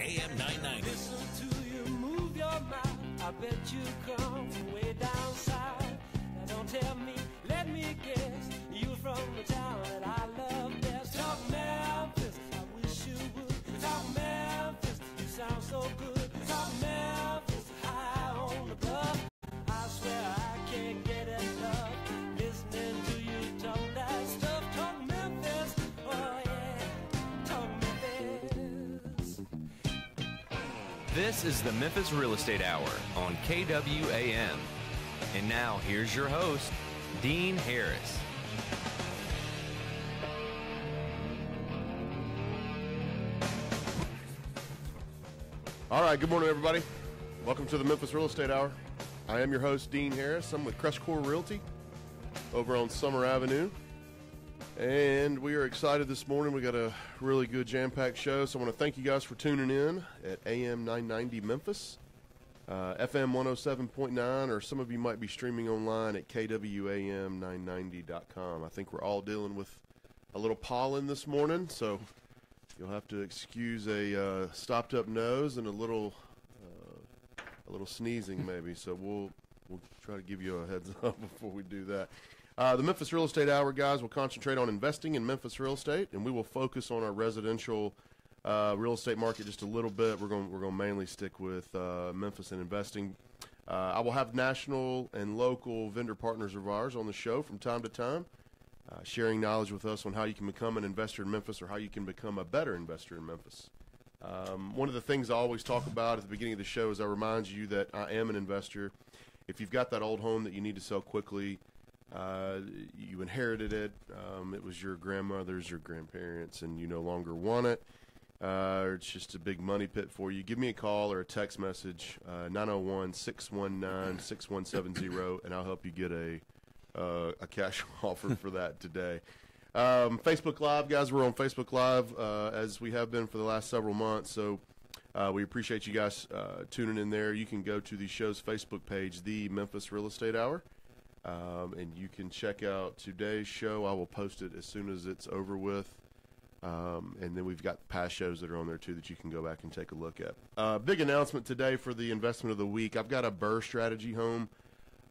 AM 990. Listen to you move your mouth. I bet you come from way down south. Now don't tell me, let me guess. You from the town that I love best. Talk Memphis, I wish you would. Talk Memphis, you sound so good. Talk Memphis, high on the bluff. I swear I can't get enough. Listening to you talk that stuff. Talk Memphis, oh yeah. Talk Memphis. This is the Memphis Real Estate Hour on KWAM. And now, here's your host, Dean Harris. All right, good morning, everybody. Welcome to the Memphis Real Estate Hour. I am your host, Dean Harris. I'm with CrestCore Realty over on Summer Avenue. And we are excited this morning. We got a really good jam-packed show, so I want to thank you guys for tuning in at AM 990 Memphis, FM 107.9, or some of you might be streaming online at KWAM990.com. I think we're all dealing with a little pollen this morning, so you'll have to excuse a stopped-up nose and a little sneezing maybe. So we'll try to give you a heads up before we do that. The Memphis Real Estate Hour, guys, will concentrate on investing in Memphis real estate, and we will focus on our residential real estate market just a little bit. We're going to mainly stick with Memphis and investing. I will have national and local vendor partners of ours on the show from time to time, sharing knowledge with us on how you can become an investor in Memphis or how you can become a better investor in Memphis. One of the things I always talk about at the beginning of the show is I remind you that I am an investor. If you've got that old home that you need to sell quickly, you inherited it, it was your grandmother's, your grandparents, and you no longer want it, or it's just a big money pit for you, give me a call or a text message, 901-619-6170, and I'll help you get a cash offer for that today. Facebook Live, guys, we're on Facebook Live, as we have been for the last several months, so we appreciate you guys tuning in there. You can go to the show's Facebook page, The Memphis Real Estate Hour, and you can check out today's show. I will post it as soon as it's over with, and then we've got past shows that are on there too that you can go back and take a look at. Big announcement today for the investment of the week. I've got a BRRRR strategy home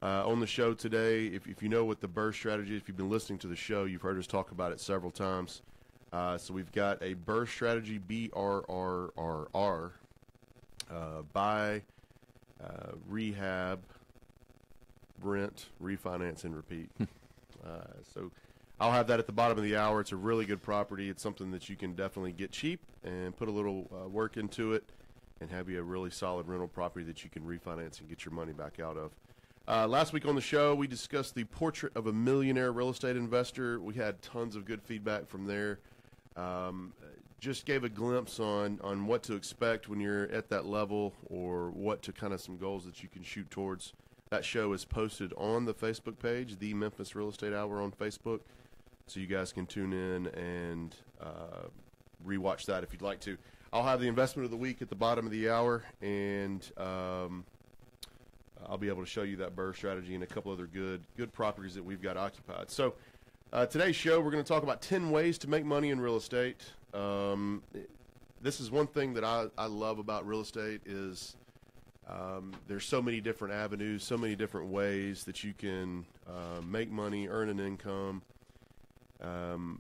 on the show today. If you know what the BRRRR strategy is, if you've been listening to the show, you've heard us talk about it several times. So we've got a BRRRR strategy, BRRRR, buy, rehab, rent, refinance, and repeat. So I'll have that at the bottom of the hour. It's a really good property. It's something that you can definitely get cheap and put a little work into it and have you a really solid rental property that you can refinance and get your money back out of. Last week on the show, we discussed the portrait of a millionaire real estate investor. We had tons of good feedback from there. Just gave a glimpse on what to expect when you're at that level, or what to kind of some goals that you can shoot towards. That show is posted on the Facebook page, The Memphis Real Estate Hour on Facebook, so you guys can tune in and rewatch that if you'd like to. I'll have the investment of the week at the bottom of the hour, and I'll be able to show you that BRRRR strategy and a couple other good properties that we've got occupied. So today's show, we're going to talk about 10 ways to make money in real estate. This is one thing that I love about real estate is there's so many different avenues, so many different ways that you can make money, earn an income, and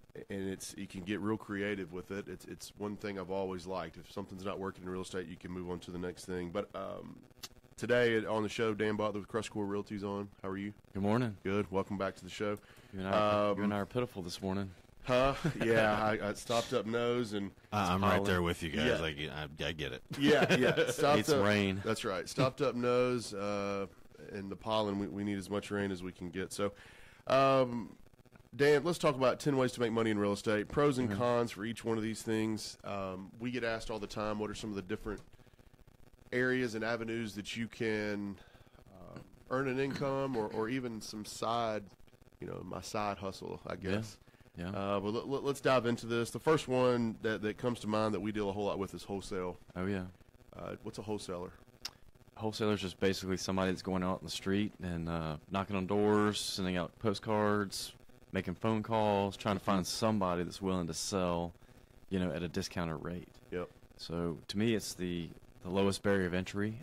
you can get real creative with it. It's one thing I've always liked. If something's not working in real estate, you can move on to the next thing. But today on the show, Dan Butler with CrestCore Realty's on. How are you? Good morning. Good. Welcome back to the show. You and I are pitiful this morning. Huh? Yeah, I stopped up nose and I'm right there with you guys. Yeah. I get it. Yeah. It's rain. That's right. Stopped up nose and the pollen. We need as much rain as we can get. So, Dan, let's talk about 10 ways to make money in real estate. Pros and cons for each one of these things. We get asked all the time, what are some of the different areas and avenues that you can earn an income or even some side, my side hustle, I guess. Yeah. But let's dive into this. The first one that comes to mind that we deal a whole lot with is wholesale. Oh, yeah. What's a wholesaler? Wholesaler is just basically somebody that's going out in the street and knocking on doors, sending out postcards, making phone calls, trying to find somebody that's willing to sell, at a discounted rate. Yep. So to me, it's the lowest barrier of entry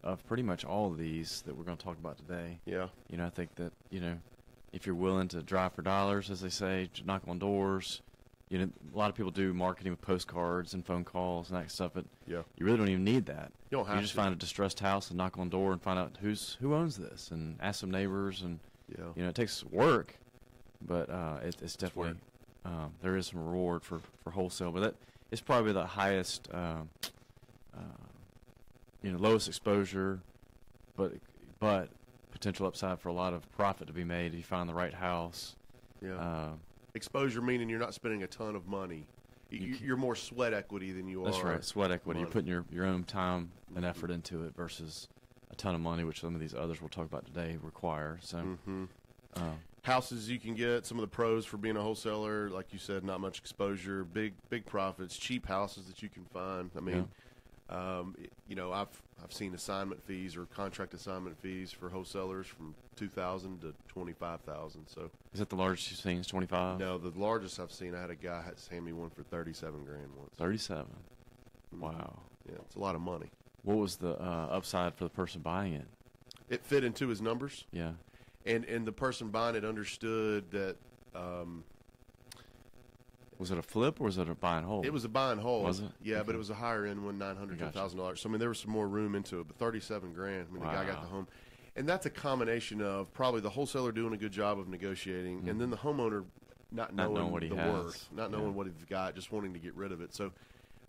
of pretty much all of these that we're going to talk about today. Yeah. You know, I think that, you know, if you're willing to drive for dollars, as they say, to knock on doors, you know, a lot of people do marketing with postcards and phone calls and that stuff, but Yeah. you really don't even need that. You don't have You just to. find a distressed house and knock on the door and find out who owns this and ask some neighbors. And, Yeah. you know, it takes work, but it's definitely, there is some reward for wholesale. But that it's probably the highest, you know, lowest exposure, but potential upside for a lot of profit to be made if you find the right house. Yeah. Exposure meaning you're not spending a ton of money. You're more sweat equity than you That's are. right, sweat equity. money. You're putting your own time and effort into it versus a ton of money, which some of these others we'll talk about today require. So, Houses you can get, some of the pros for being a wholesaler, like you said, not much exposure, big profits, cheap houses that you can find. I mean, you know, I've seen assignment fees or contract assignment fees for wholesalers from $2,000 to $25,000. So is that the largest you've seen? Is 25? no, the largest I've seen, I had a guy hand me one for $37,000 once. 37. Wow. Yeah, it's a lot of money. What was the upside for the person buying it? It fit into his numbers. Yeah. And the person buying it understood that Was it a flip or was it a buy and hold? it was a buy and hold. Was it? Yeah, but Okay. it was a higher end one, $900 to Gotcha. $1,000. So I mean, there was some more room into it. But $37,000. I mean, the guy got Wow. the home, and that's a combination of probably the wholesaler doing a good job of negotiating, and then the homeowner not knowing what he the has. worth, not knowing what he's got, just wanting to get rid of it. So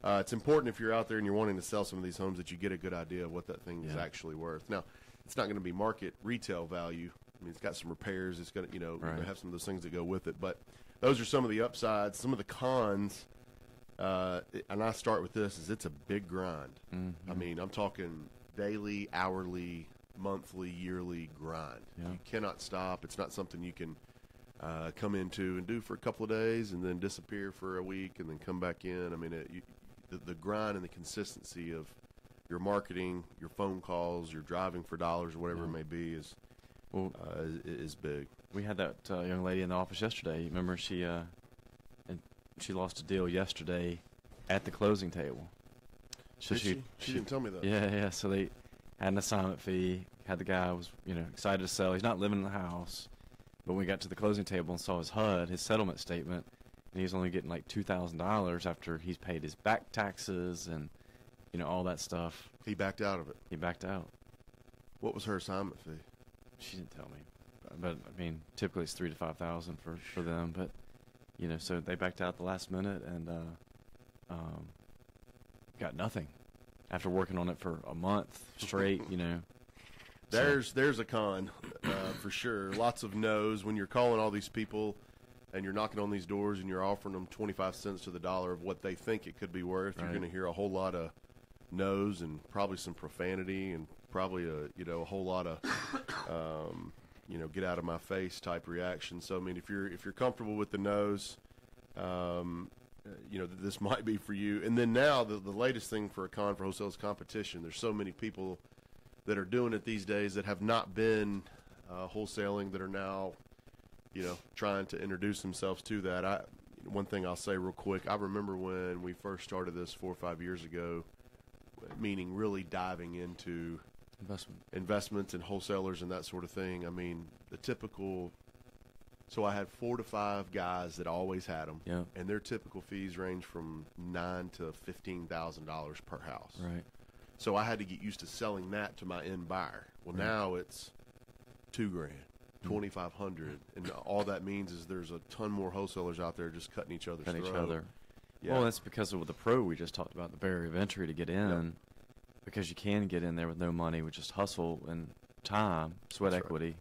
it's important if you're out there and you're wanting to sell some of these homes that you get a good idea of what that thing is Yeah. actually worth. Now, it's not going to be market retail value. I mean, it's got some repairs. It's going to, you're going to Right. have some of those things that go with it. But those are some of the upsides. Some of the cons, and I start with this, is it's a big grind. I mean, I'm talking daily, hourly, monthly, yearly grind. Yeah. You cannot stop. It's not something you can come into and do for a couple of days and then disappear for a week and then come back in. I mean, the grind and the consistency of your marketing, your phone calls, your driving for dollars, or whatever it may be, is big. We had that young lady in the office yesterday. Remember, she lost a deal yesterday at the closing table. So She didn't tell me that. Yeah. So they had an assignment fee. Had the guy was excited to sell. He's not living in the house, but when we got to the closing table and saw his HUD, his settlement statement, and he's only getting like $2,000 after he's paid his back taxes and all that stuff. He backed out of it. He backed out. What was her assignment fee? She didn't tell me, but I mean, typically it's $3,000 to $5,000 for them. But so they backed out at the last minute and got nothing after working on it for a month straight. There's a con for sure. Lots of no's when you're calling all these people and you're knocking on these doors and you're offering them 25 cents to the dollar of what they think it could be worth. You're Right. going to hear a whole lot of no's and probably some profanity and probably a whole lot of get out of my face type reaction. So I mean, if you're comfortable with the no's, this might be for you. And then now the latest thing for a con for wholesale is competition. There's so many people that are doing it these days that have not been wholesaling that are now, trying to introduce themselves to that. One thing I'll say real quick, I remember when we first started this 4 or 5 years ago, meaning really diving into investments and wholesalers and that sort of thing. I mean, the typical. So I had 4 to 5 guys that always had them, Yeah. and their typical fees range from $9,000 to $15,000 per house. Right. So I had to get used to selling that to my end buyer. Well, now it's $2,000, $2,500, and all that means is there's a ton more wholesalers out there just cutting each other's Cut each throat. other. Yeah. Well, that's because of the pro we just talked about, the barrier of entry to get in, because you can get in there with no money, with just hustle and time, sweat That's right. equity.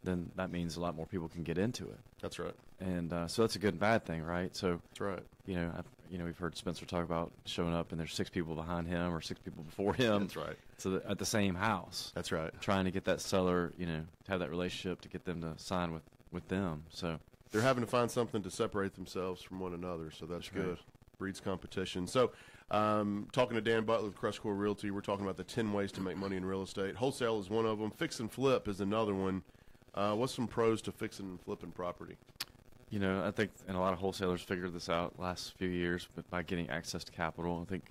Then that means a lot more people can get into it, That's right. and so that's a good and bad thing, right? So That's right. we've heard Spencer talk about showing up and there's 6 people behind him or 6 people before him. That's right. So at the same house. That's right. Trying to get that seller, to have that relationship to get them to sign with them. So They're having to find something to separate themselves from one another, so that's That's right. good. Breeds competition. So, talking to Dan Butler with CrestCore Realty, we're talking about the 10 ways to make money in real estate. Wholesale is one of them. Fix and flip is another one. What's some pros to fixing and flipping property? I think, and a lot of wholesalers figured this out last few years, but by getting access to capital, I think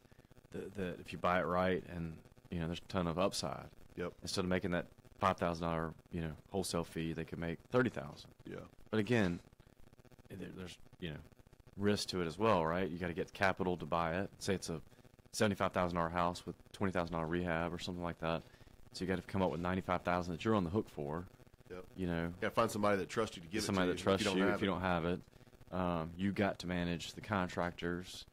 that if you buy it right, and there's a ton of upside. Yep. Instead of making that $5,000 wholesale fee, they could make $30,000. Yeah. But again, there's risk to it as well, right? You got to get capital to buy it. Say it's a $75,000 house with $20,000 rehab or something like that. So you got to come up with $95,000 that you're on the hook for. Yep. You got to find somebody that trusts you to give somebody it to that trusts you. you if you don't have it. You got to manage the contractors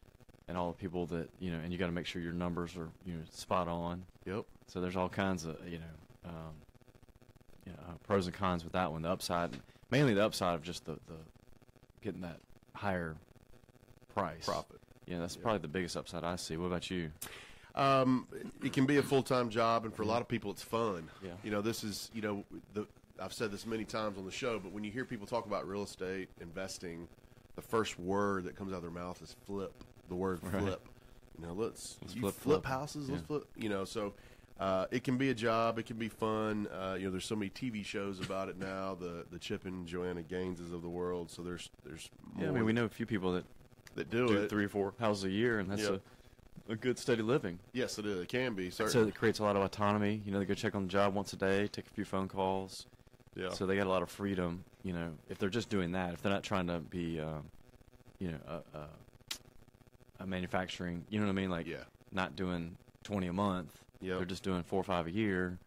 and all the people that and you got to make sure your numbers are spot on. Yep. So there's all kinds of pros and cons with that one. The upside, mainly the upside of just the getting that higher price Profit. That's probably the biggest upside I see. What about you? It can be a full-time job, and for a lot of people, it's fun. Yeah. This is I've said this many times on the show, but when you hear people talk about real estate investing, the first word that comes out of their mouth is flip. The word flip. Let's flip houses. Yeah. Let's flip. So it can be a job. It can be fun. There's so many TV shows about it now. The Chip and Joanna Gaineses of the world. So there's more. Yeah, I mean, we know a few people that do it 3 or 4 houses a year, and that's a good steady living. Yes, it is. It can be. So Certainly. it creates a lot of autonomy. They go check on the job once a day, take a few phone calls. Yeah. So they got a lot of freedom. If they're just doing that, if they're not trying to be, a manufacturing. You know what I mean? Like, not doing 20 a month. Yep. They're just doing 4 or 5 a year.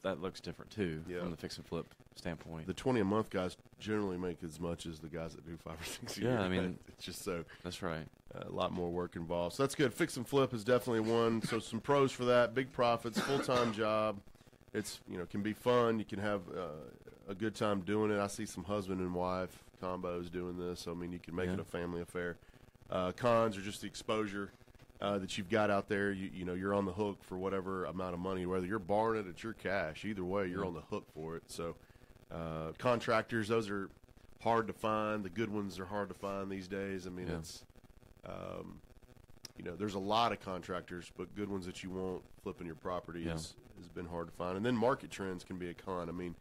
That looks different too Yeah. from the fix and flip standpoint. The 20 a month guys generally make as much as the guys that do 5 or 6 a year. I mean, it's just so that's right. a lot more work involved. So that's good. Fix and flip is definitely one. So some pros for that. Big profits, full-time job. It's can be fun. You can have a good time doing it. I see some husband and wife combos doing this. So I mean, you can make it a family affair. Cons are just the exposure that you've got out there. You're on the hook for whatever amount of money, whether you're borrowing it, it's your cash. Either way, you're on the hook for it. So contractors, those are hard to find. The good ones are hard to find these days. I mean, it's there's a lot of contractors, but good ones that you won't flipping your property has been hard to find. And then market trends can be a con. I mean,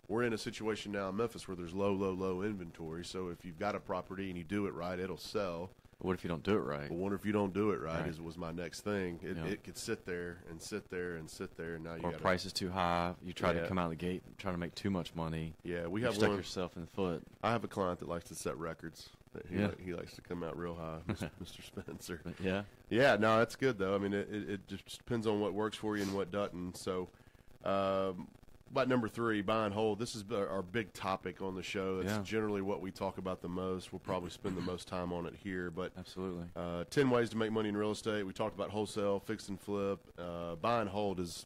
we're in a situation now in Memphis where there's low inventory. So if you've got a property and you do it right, it'll sell. What if you don't do it right? I wonder if you don't do it right, was my next thing. It could sit there and sit there and sit there, and now you got price is too high. You try to come out of the gate trying to make too much money. Yeah, we have stuck yourself in the foot. I have a client that likes to set records. He likes to come out real high, Mr. Spencer. Yeah, no, that's good though. I mean, it just depends on what works for you and what doesn't. So, about number 3, buy and hold. This is our big topic on the show. It's generally what we talk about the most. We'll probably spend the most time on it here. But absolutely, 10 ways to make money in real estate. We talked about wholesale, fix and flip. Buy and hold is,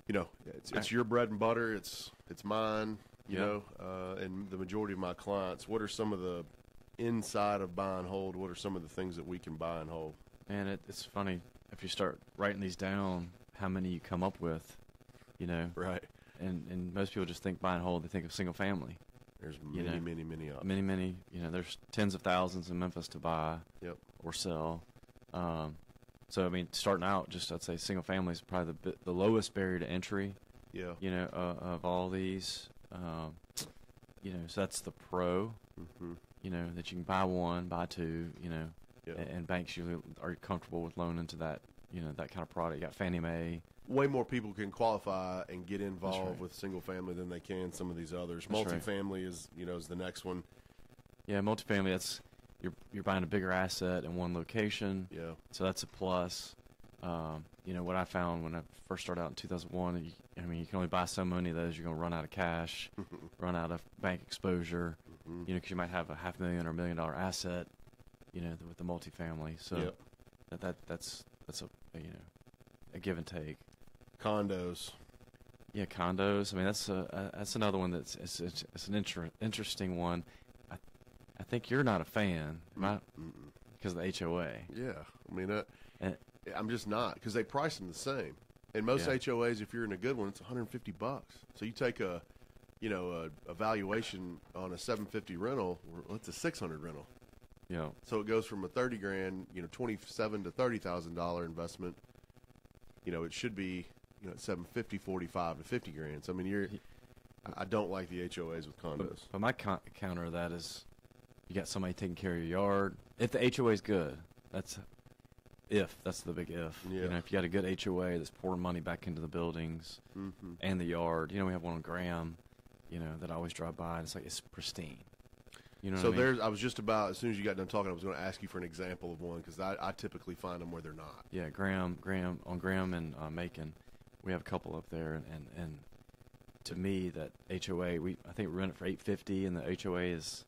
it's your bread and butter. It's mine. And the majority of my clients. What are some of the inside of buy and hold? What are some of the things that we can buy and hold? And it's funny if you start writing these down, how many you come up with. Right. And most people just think buy and hold. They think of single family. There's many options. Many. There's tens of thousands in Memphis to buy or sell. So, I mean, starting out, I'd say single family is probably the lowest barrier to entry. Yeah. Of all these. So that's the pro. Mm-hmm. That you can buy one, buy two. And banks usually are comfortable with loaning to that. That kind of product. You got Fannie Mae. Way more people can qualify and get involved with single family than they can some of these others. Multifamily is the next one. Yeah, multifamily. That's you're buying a bigger asset in one location. Yeah. So that's a plus. What I found when I first started out in 2001, you can only buy so many of those. You're going to run out of cash, run out of bank exposure. Because you might have a $500,000 or $1 million asset. With the multifamily. So that's a give and take. Condos. Yeah, condos. I mean, that's another one that's it's an interesting one. I think you're not a fan, right? Because of the HOA. Yeah, I mean, I'm just not because they price them the same. And most HOAs, if you're in a good one, it's $150. So you take a valuation on a $750 rental, well, it's a $600 rental. Yeah. So it goes from a $30,000, $27,000 to $30,000 investment. It should be, at $750, $45,000 to $50,000. So I mean, I don't like the HOAs with condos. But my counter to that is, you got somebody taking care of your yard. If the HOA is good, if. That's the big if. Yeah. You know, if you got a good HOA that's pouring money back into the buildings and the yard. You know, we have one on Graham, you know, that I always drive by, and it's like it's pristine. You know So what I mean? I was just about, as soon as you got done talking, I was going to ask you for an example of one, because I typically find them where they're not. Yeah, Graham and Macon, we have a couple up there, and to me that HOA, I think we rent it for $850, and the HOA is,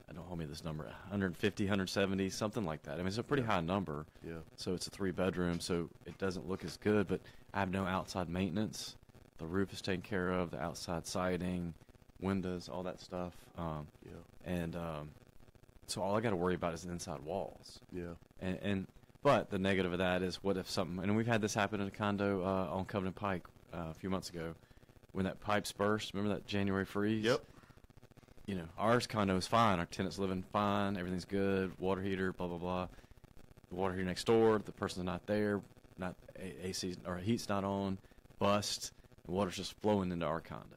I don't hold me this number, 150, 170, something like that. I mean, it's a pretty high number. Yeah. So it's a 3-bedroom, so it doesn't look as good, but I have no outside maintenance. The roof is taken care of, the outside siding, windows, all that stuff. And so all I got to worry about is the inside walls. Yeah. But the negative of that is, what if something, and we've had this happen in a condo on Covenant Pike a few months ago, when that pipes burst. Remember that January freeze? Yep. You know, ours condo is fine. Our tenant's living fine. Everything's good. Water heater, blah, blah, blah. The water heater next door, the person's not there, not AC or heat's not on, bust. The water's just flowing into our condo.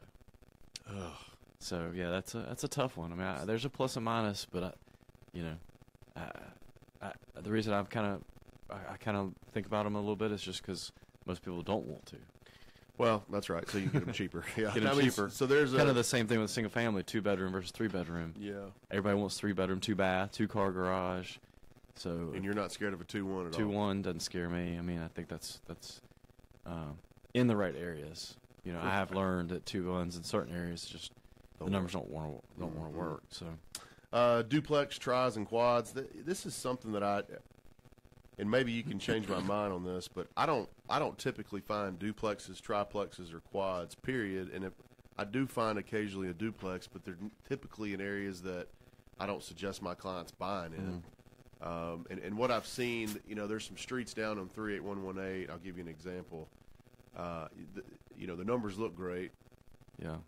Ugh. So yeah, that's a tough one. I mean, there's a plus and minus, but the reason I kind of think about them a little bit is just because most people don't want to. Well, that's right. So you get them cheaper. Yeah. Get them cheaper. So there's kind of the same thing with single family, 2-bedroom versus 3-bedroom. Yeah. Everybody wants 3-bedroom, 2-bath, 2-car garage. So and you're not scared of a 2-1 at all. 2-1 doesn't scare me. I mean, I think that's in the right areas. You know, I have learned that 2-1s in certain areas just the numbers don't want to work. So duplex, tris, and quads. This is something that and maybe you can change my mind on this, but I don't typically find duplexes, triplexes, or quads. Period. And if I do find occasionally a duplex, but they're typically in areas that I don't suggest my clients buying in. And what I've seen, you know, there's some streets down on 38118. I'll give you an example. The numbers look great. Yeah.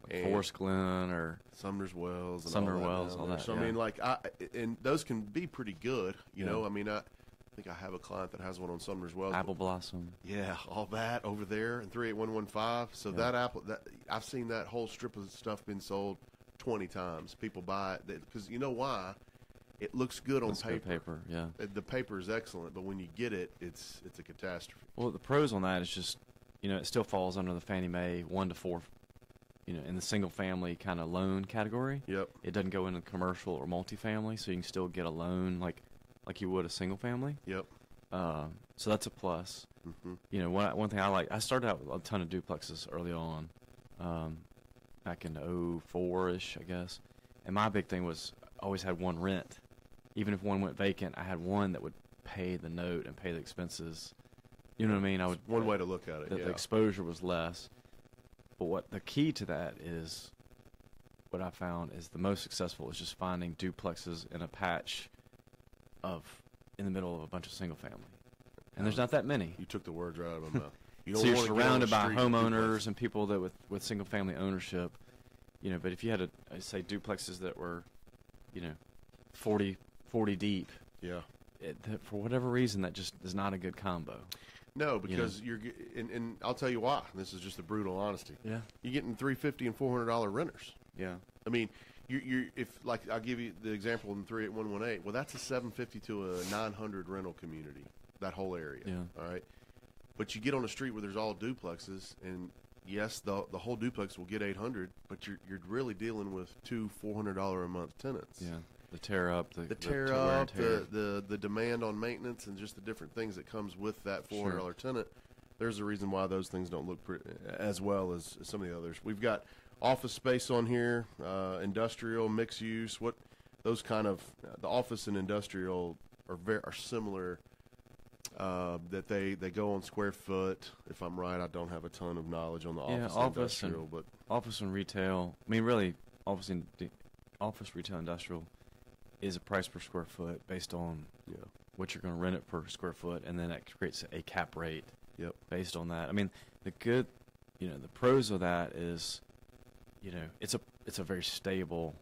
Like Forest Glen or Sumner's Wells. And all that. So, yeah. I mean, and those can be pretty good, you know. I mean, I think I have a client that has one on Sumner's Wells. Apple Blossom. Yeah, all that over there in 38115. So that I've seen that whole strip of stuff being sold 20 times. People buy it because you know why? It looks good on paper. Yeah. The paper is excellent, but when you get it, it's a catastrophe. Well, the pros on that is just, you know, it still falls under the Fannie Mae 1 to 4, you know, in the single family kind of loan category. Yep. It doesn't go into commercial or multifamily, so you can still get a loan like you would a single family. Yep. So that's a plus. Mm-hmm. You know, one thing I like, I started out with a ton of duplexes early on, back in 04-ish, I guess. And my big thing was I always had one rent. Even if one went vacant, I had one that would pay the note and pay the expenses. You know what I mean? It's one way to look at it. The exposure was less. But what the key to that is, what I found is the most successful is just finding duplexes in a patch in the middle of a bunch of single family. And there's not that many. You took the words right out of my mouth. So you're surrounded by homeowners and people that with single family ownership. You know, but if you had say duplexes that were, you know, 40 deep. Yeah. For whatever reason, that just is not a good combo. No, because you're and I'll tell you why. This is just a brutal honesty. Yeah. You're getting $350 and $400 renters. Yeah. I mean, you're if like I'll give you the example in 38118. Well, that's a 750 to a 900 rental community. That whole area. Yeah. All right. But you get on a street where there's all duplexes, and yes, the whole duplex will get 800, but you're really dealing with two $400 a month tenants. Yeah. The tear up, the demand on maintenance, and just the different things that comes with that $400 tenant. There's a reason why those things don't look as well as some of the others. We've got office space on here, industrial, mixed use. What those kind of the office and industrial are similar. That they go on square foot. If I'm right, I don't have a ton of knowledge on the office and industrial, but office and retail. I mean, really, office, retail, industrial is a price per square foot based on what you're going to rent it per square foot, and then that creates a cap rate based on that. I mean, the pros of that is, you know, it's a very stable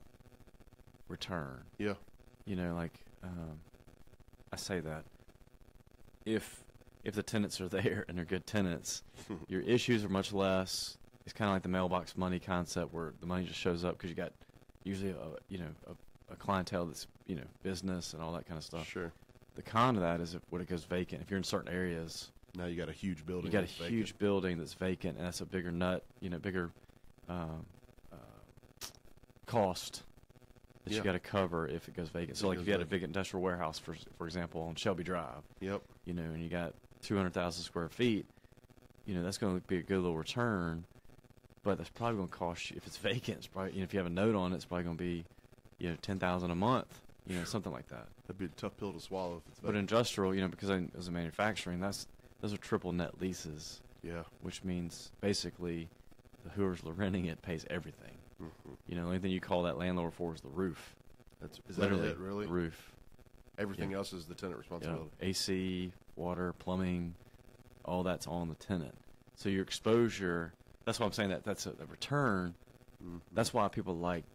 return. Yeah. You know, like I say that if the tenants are there and they're good tenants, your issues are much less. It's kind of like the mailbox money concept where the money just shows up because you got usually a clientele that's, you know, business and all that kind of stuff. Sure. the con of that is when it goes vacant. If you're in certain areas, now you got a huge building. You got a that's huge vacant. building that's vacant, and that's a bigger bigger cost that you got to cover if it goes vacant. So, like if you had a big industrial warehouse, for example, on Shelby Drive, Yep. And you got 200,000 square feet, that's going to be a good little return, but that's probably going to cost you, if it's vacant, it's probably, if you have a note on it, it's probably going to be, $10,000 a month, something like that. That'd be a tough pill to swallow if it's But vacant. industrial, because as a manufacturing, those are triple net leases, Yeah. which means basically whoever's renting it pays everything. Mm-hmm. The only thing you call that landlord for is the roof. Is that Literally, it, really? the roof. Everything else is the tenant responsibility. AC, water, plumbing, all that's on the tenant. So your exposure, that's why I'm saying that's a return. Mm-hmm. That's why people like,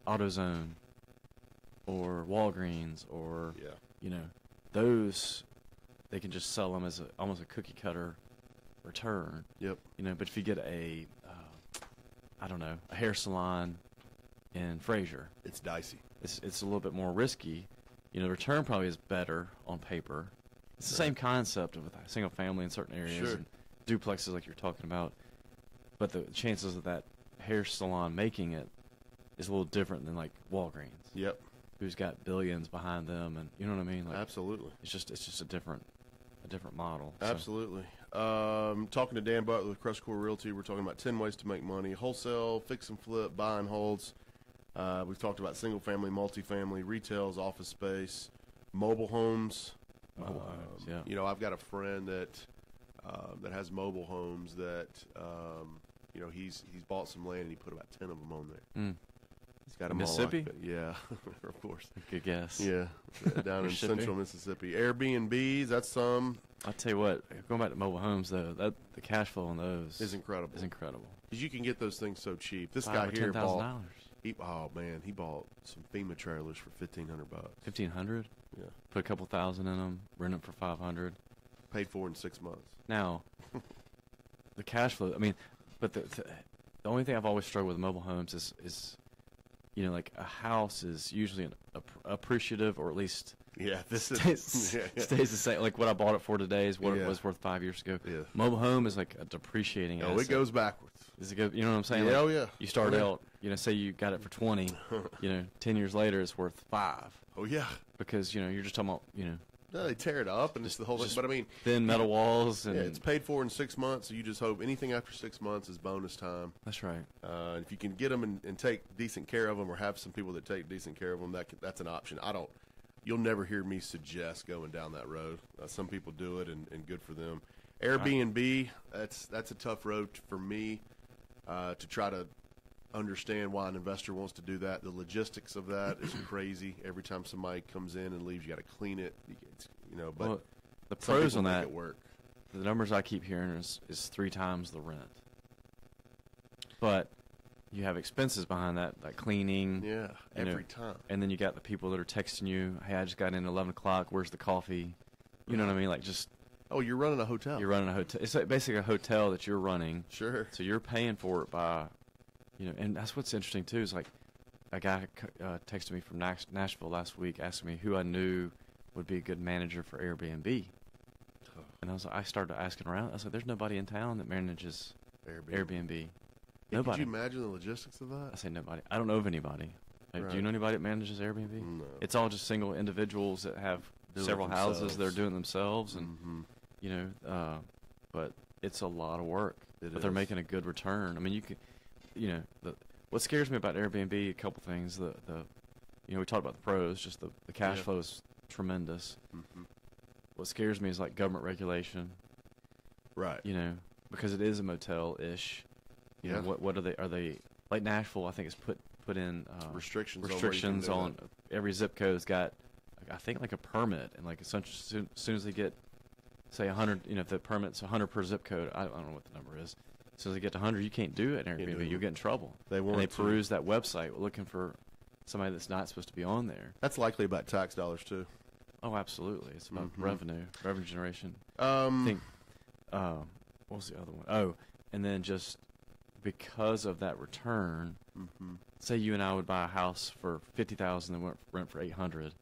AutoZone or Walgreens or, those, they can just sell them as almost a cookie cutter return. Yep. But if you get a hair salon in Fraser, It's dicey. it's a little bit more risky. The return probably is better on paper. It's the same concept with a single family in certain areas Sure. and duplexes like you're talking about. But the chances of that hair salon making it is a little different than like Walgreens, Yep. who's got billions behind them, and you know what I mean. Like, Absolutely. it's just a different model. So. Absolutely. Talking to Dan Butler with CrestCore Realty, we're talking about 10 ways to make money: wholesale, fix and flip, buy and holds. We've talked about single family, multifamily, retails, office space, mobile homes. Mobile homes, yeah. I've got a friend that has mobile homes that he's bought some land and he put about 10 of them on there. Mm. He's got them Mississippi? all locked up. Yeah, of course. Good guess. Yeah, down in Mississippi. central Mississippi. Airbnbs, that's some. I'll tell you what, going back to mobile homes though, the cash flow on those Is incredible. Because you can get those things so cheap. This guy here bought. He bought some FEMA trailers for $1,500. $1,500. Yeah, Put a couple thousand in them, rent them for $500. paid for in 6 months. Now, the cash flow. I mean, but the only thing I've always struggled with mobile homes is like a house is usually appreciative, or at least Yeah, this stays, is stays the same. Like what I bought it for today is what Yeah. it was worth 5 years ago. Yeah. Mobile home is like a depreciating Oh, asset. it goes backwards. Is it good? You know what I'm saying? Yeah, Like, oh, yeah. You start Yeah. out, say you got it for 20, 10 years later it's worth 5 Oh yeah. because you're just talking about No, they tear it up and it's the whole thing. But I mean, thin metal walls and yeah, it's paid for in 6 months. So you just hope anything after 6 months is bonus time. that's right. If you can get them and take decent care of them, or have some people that take decent care of them, that's an option. You'll never hear me suggest going down that road. Some people do it, and good for them. Airbnb, that's a tough road for me to try to understand why an investor wants to do that. The logistics of that is crazy. Every time somebody comes in and leaves, you got to clean it. But Well, the some pros people on make that, it work. the numbers I keep hearing is 3 times the rent. But you have expenses behind that, like cleaning. Yeah, you know, every time. And then you got the people that are texting you, hey, I just got in at 11 o'clock, where's the coffee? You know what I mean? Like just Oh, you're running a hotel. you're running a hotel. It's like basically a hotel that you're running. Sure. So you're paying for it by, and that's what's interesting too is like a guy texted me from Nashville last week asking me who I knew would be a good manager for Airbnb. And I started asking around. I was like, there's nobody in town that manages Airbnb. Hey, Nobody. could you imagine the logistics of that? I say nobody. I don't know of anybody. Like, do you Right. know anybody that manages Airbnb? No. It's all just single individuals that have Do it several houses they're themselves. doing themselves, and Mhm. but it's a lot of work. It But they're is. making a good return. I mean, you can, what scares me about Airbnb, a couple things. We talked about the pros, just the cash Yeah. flow is tremendous. Mhm. What scares me is like government regulation. Right. Because it is a motel-ish. Yeah. What are they? Are they like Nashville? I think has put in Restrictions restrictions on, where you on can do every zip code's got, I think, like a permit, and like as soon as they get, say 100, if the permit's 100 per zip code, I don't know what the number is. As soon as they get to 100, you can't do it in Can't do Airbnb. it. You'll get in trouble. They and want they to. peruse that website looking for somebody that's not supposed to be on there. That's likely about tax dollars too. Oh, absolutely. It's about Mhm. revenue generation. I I think, what was the other one? Oh, and then just because of that return, Mhm. say you and I would buy a house for $50,000 and rent for $800.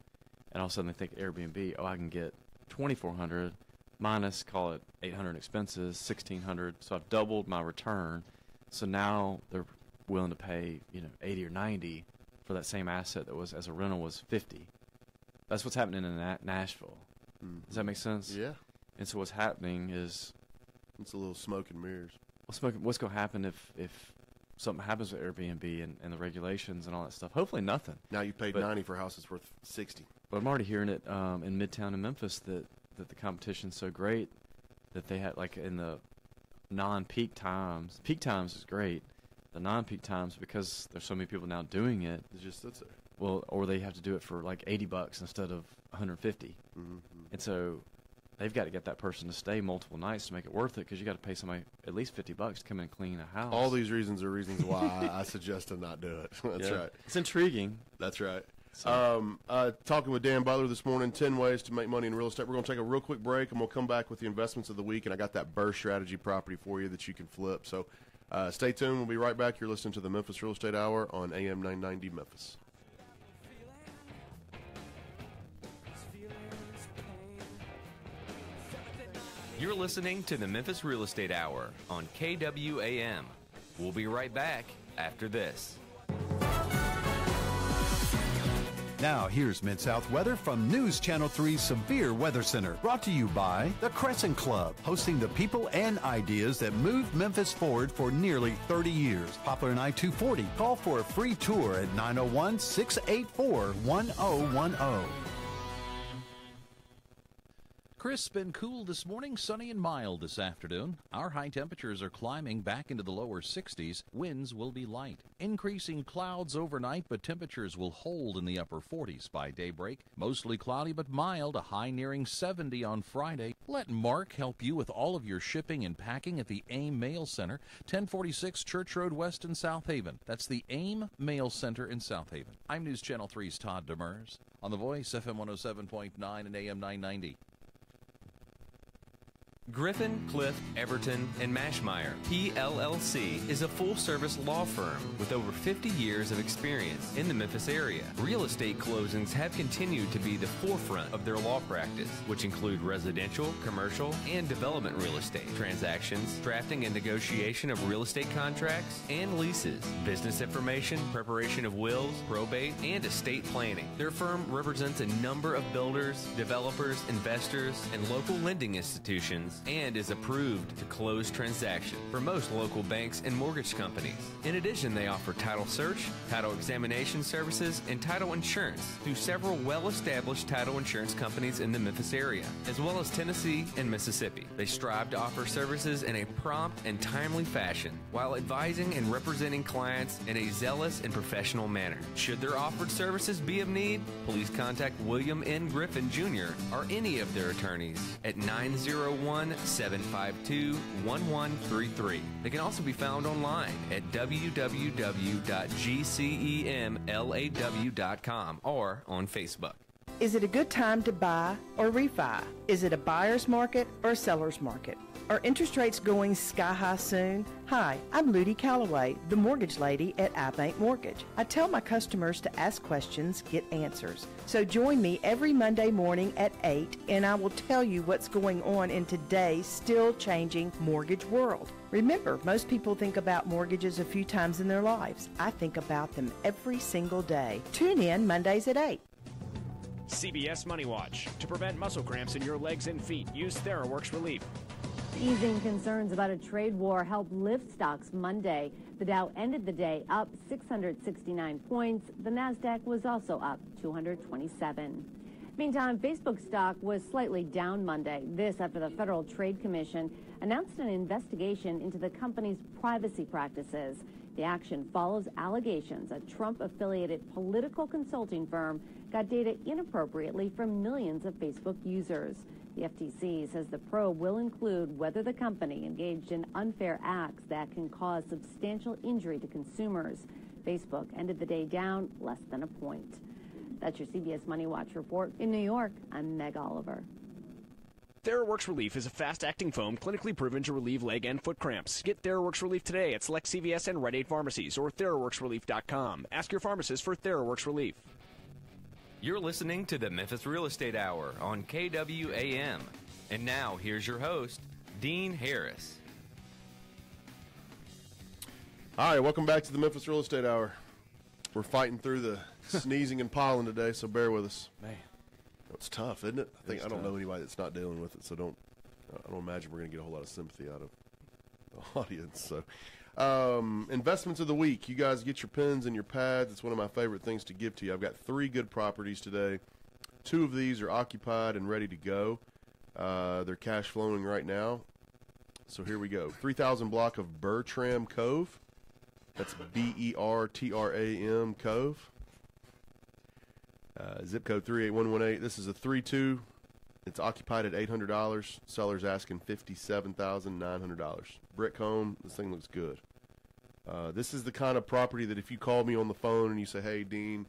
and all of a sudden they think Airbnb, oh, I can get $2,400 minus, call it $800 expenses, $1,600. So I've doubled my return. So now they're willing to pay, $80 or $90 for that same asset that was, as a rental, was $50. That's what's happening in Nashville. Mm-hmm. Does that make sense? Yeah. And so what's happening is, it's a little smoke and mirrors. what's going to happen if something happens with Airbnb and the regulations and all that stuff? Hopefully nothing. Now you paid $90 for a house that's worth $60. But I'm already hearing it in Midtown in Memphis that the competition's so great that they had, like, in the non-peak times. Peak times is great. The non-peak times, because there's so many people now doing it. It just sits there. Well, or they have to do it for like $80 instead of $150. Mm-hmm. And so they've got to get that person to stay multiple nights to make it worth it, because you got to pay somebody at least $50 to come in and clean a house. All these reasons are reasons why I suggest to not do it. That's right. It's intriguing. That's right. So. Talking with Dan Butler this morning, 10 ways to make money in real estate. We're going to take a real quick break, and we'll come back with the investments of the week, and I got that burst strategy property for you that you can flip. So stay tuned. We'll be right back. You're listening to the Memphis Real Estate Hour on AM 990 Memphis. You're listening to the Memphis Real Estate Hour on KWAM. We'll be right back after this. Now here's Mid-South weather from News Channel 3's Severe Weather Center. Brought to you by the Crescent Club, hosting the people and ideas that moved Memphis forward for nearly 30 years. Poplar and I-240. Call for a free tour at 901-684-1010. Crisp and cool this morning, sunny and mild this afternoon. Our high temperatures are climbing back into the lower 60s. Winds will be light. Increasing clouds overnight, but temperatures will hold in the upper 40s by daybreak. Mostly cloudy but mild, a high nearing 70 on Friday. Let Mark help you with all of your shipping and packing at the AIM Mail Center, 1046 Church Road West in South Haven. That's the AIM Mail Center in South Haven. I'm News Channel 3's Todd Demers on The Voice, FM 107.9 and AM 990. Griffin, Cliff, Everton, and Mashmeyer, PLLC, is a full-service law firm with over 50 years of experience in the Memphis area. Real estate closings have continued to be the forefront of their law practice, which include residential, commercial, and development real estate transactions, drafting and negotiation of real estate contracts and leases, business information, preparation of wills, probate, and estate planning. Their firm represents a number of builders, developers, investors, and local lending institutions, and is approved to close transactions for most local banks and mortgage companies. In addition, they offer title search, title examination services, and title insurance through several well-established title insurance companies in the Memphis area, as well as Tennessee and Mississippi. They strive to offer services in a prompt and timely fashion while advising and representing clients in a zealous and professional manner. Should their offered services be of need, please contact William N. Griffin Jr. or any of their attorneys at 901-752-1133. They can also be found online at www.gcemlaw.com or on Facebook. Is it a good time to buy or refi? Is it a buyer's market or a seller's market? Are interest rates going sky high soon? Hi, I'm Ludi Calloway, the mortgage lady at iBank Mortgage. I tell my customers to ask questions, get answers. So join me every Monday morning at 8 and I will tell you what's going on in today's still changing mortgage world. Remember, most people think about mortgages a few times in their lives. I think about them every single day. Tune in Mondays at 8. CBS Money Watch. To prevent muscle cramps in your legs and feet, use TheraWorks Relief. Easing concerns about a trade war helped lift stocks Monday. The Dow ended the day up 669 points. The Nasdaq was also up 227. Meantime, Facebook stock was slightly down Monday. This after the Federal Trade Commission announced an investigation into the company's privacy practices. The action follows allegations a Trump-affiliated political consulting firm got data inappropriately from millions of Facebook users. The FTC says the probe will include whether the company engaged in unfair acts that can cause substantial injury to consumers. Facebook ended the day down less than a point. That's your CBS Money Watch report. In New York, I'm Meg Oliver. TheraWorks Relief is a fast-acting foam clinically proven to relieve leg and foot cramps. Get TheraWorks Relief today at select CVS and Rite Aid pharmacies or TheraWorksRelief.com. Ask your pharmacist for TheraWorks Relief. You're listening to the Memphis Real Estate Hour on KWAM. And now, here's your host, Dean Harris. All right, welcome back to the Memphis Real Estate Hour. We're fighting through the sneezing and pollen today, so bear with us. Man, it's tough, isn't it? I don't know anybody that's not dealing with it, so I don't imagine we're going to get a whole lot of sympathy out of the audience. So, investments of the week. You guys get your pens and your pads. It's one of my favorite things to give to you. I've got 3 good properties today. 2 of these are occupied and ready to go. They're cash flowing right now. So here we go. 3,000 block of Bertram Cove. That's Bertram Cove. Zip code 38118. This is a 3-2. It's occupied at $800. Seller's asking $57,900. Brick home. This thing looks good. This is the kind of property that if you call me on the phone and you say, hey, Dean,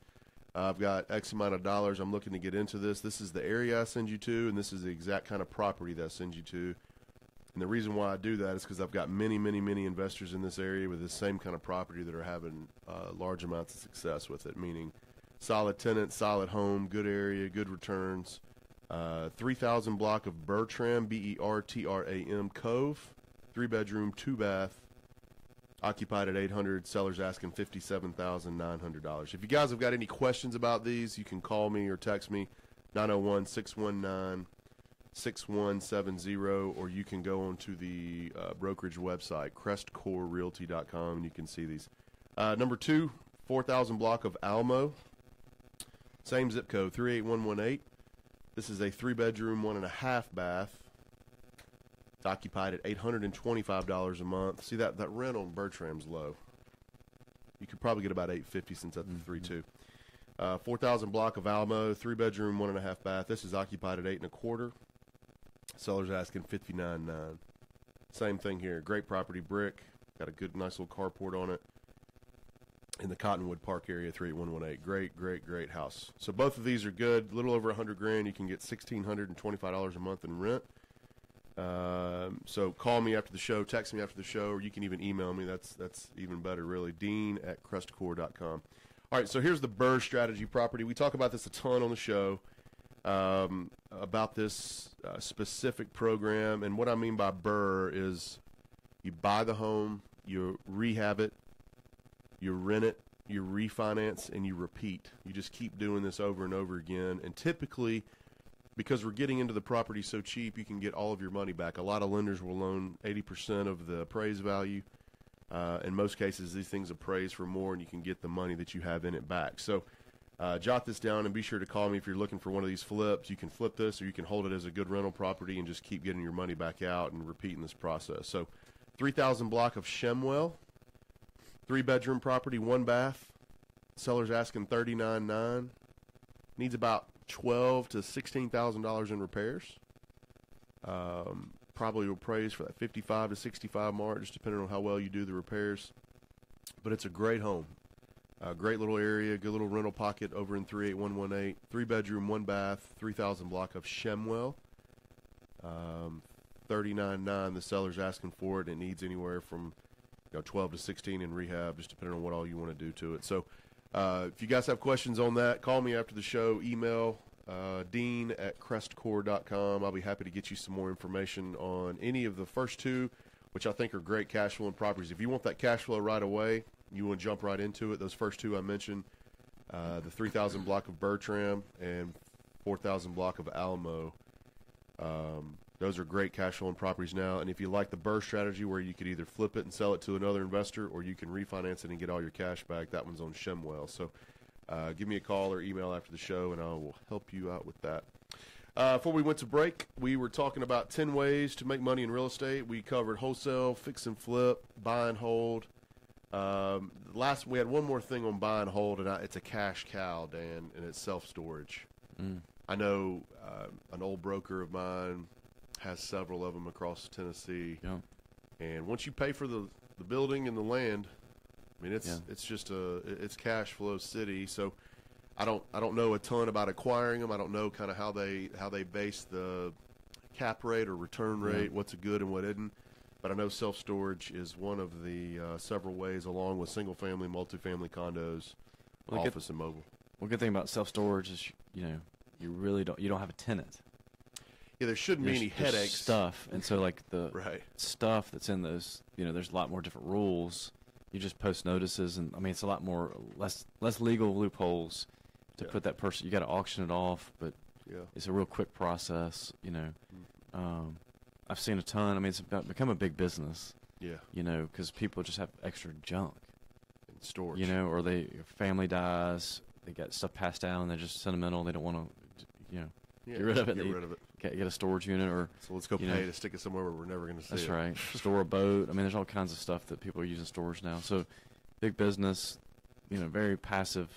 I've got X amount of dollars, I'm looking to get into this. This is the area I send you to, and this is the exact kind of property that I send you to. And the reason why I do that is because I've got many, many, many investors in this area with the same kind of property that are having large amounts of success with it, meaning solid tenant, solid home, good area, good returns. 3,000 block of Bertram, Bertram Cove, 3-bedroom, 2-bath, occupied at $800. Seller's asking $57,900. If you guys have got any questions about these, you can call me or text me, 901-619-6170, or you can go onto the brokerage website, CrestCoreRealty.com, and you can see these. Number 2, 4,000 block of Almo, same zip code, 38118. This is a 3-bedroom, 1.5 bath. It's occupied at $825 a month. See, that rent on Bertram's low. You could probably get about $850 since that's the 3-2. 4,000 block of Almo, 3-bedroom, 1.5 bath. This is occupied at $825. Seller's asking $59,900. Same thing here. Great property, brick. Got a good, nice little carport on it. In the Cottonwood Park area, 38118. Great, great, great house. So both of these are good. A little over $100,000. You can get $1,625 a month in rent. So call me after the show, text me after the show, or you can even email me. That's even better, really. Dean@CrestCore.com. All right, so here's the Burr Strategy property. We talk about this a ton on the show, about this specific program. And what I mean by Burr is you buy the home, you rehab it, you rent it, you refinance, and you repeat. You just keep doing this over and over again. And typically, because we're getting into the property so cheap, you can get all of your money back. A lot of lenders will loan 80% of the appraised value. In most cases, these things appraise for more, and you can get the money that you have in it back. So jot this down and be sure to call me if you're looking for one of these flips. You can flip this, or you can hold it as a good rental property and just keep getting your money back out and repeating this process. So 3,000 block of Shemwell. 3-bedroom property, 1 bath. Seller's asking $39,900. Needs about $12,000 to $16,000 in repairs. Probably will appraise for that 55 to 65 mark, just depending on how well you do the repairs. But it's a great home. Great little area, good little rental pocket over in 38118. 3-bedroom, 1 bath, 3,000 block of Shemwell. $39,900. The seller's asking for it. It needs anywhere from 12 to 16 in rehab, just depending on what all you want to do to it. So if you guys have questions on that, call me after the show. Email Dean@CrestCore.com. I'll be happy to get you some more information on any of the first 2, which I think are great cash flowing properties. If you want that cash flow right away, you want to jump right into it, those first 2 I mentioned, the 3,000 block of Bertram and 4,000 block of Alamo. Those are great cash flowing properties now. And if you like the Burr strategy where you could either flip it and sell it to another investor, or you can refinance it and get all your cash back, that one's on Shemwell. So give me a call or email after the show, and I will help you out with that. Before we went to break, we were talking about 10 ways to make money in real estate. We covered wholesale, fix and flip, buy and hold. We had one more thing on buy and hold, and it's a cash cow, Dan, and it's self-storage. I know an old broker of mine has several of them across Tennessee. Yeah. And once you pay for the building and the land, I mean it's just it's cash flow city. So I don't know a ton about acquiring them. I don't know kind of how they base the cap rate or return rate, what's a good and what isn't. But I know self-storage is one of the several ways, along with single-family, multifamily condos, office and mobile. Well, good thing about self-storage is, you really don't have a tenant. Yeah, there shouldn't be any There's headaches. stuff, and so like the Right. stuff that's in those, there's a lot more different rules. You just post notices, and I mean it's a lot more less legal loopholes to put that person. You got to auction it off, but it's a real quick process. I've seen a ton. I mean, it's become a big business. Yeah. Because people just have extra junk. In storage. Or family dies, they got stuff passed down, and they're just sentimental. They don't want to, get rid of it. Get rid of it. Get a storage unit, or so let's go pay to stick it somewhere where we're never going to see it. That's right. Store a boat. I mean, there's all kinds of stuff that people are using storage now. So, big business, very passive